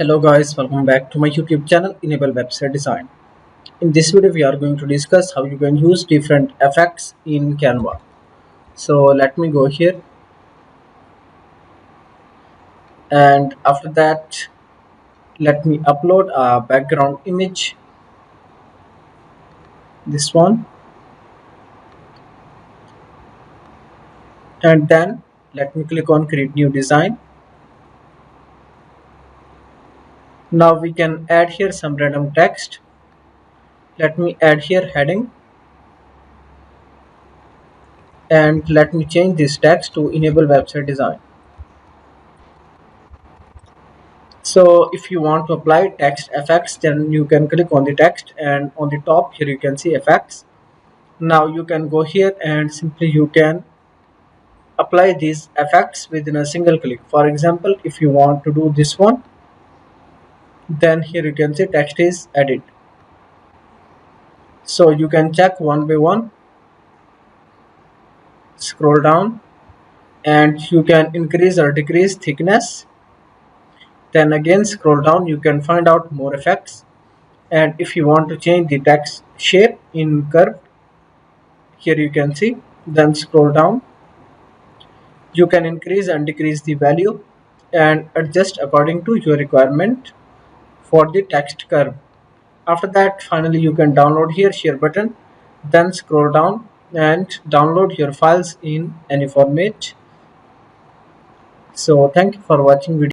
Hello guys, welcome back to my YouTube channel Enable Website Design. In this video we are going to discuss how you can use different effects in Canva. So let me go here, and after that let me upload a background image, this one, and then let me click on create new design. Now we can add here some random text. Let me add here heading, and let me change this text to enable website design. So if you want to apply text effects, then you can click on the text, and on the top here you can see effects. Now you can go here and simply you can apply these effects within a single click. For example, if you want to do this one, then here you can see text is added. So you can check one by one, scroll down, and you can increase or decrease thickness. Then again scroll down, you can find out more effects. And if you want to change the text shape in curve, here you can see, then scroll down, you can increase and decrease the value and adjust according to your requirement for the text curve. After that, finally you can download here, share button, then scroll down and download your files in any format. So thank you for watching video.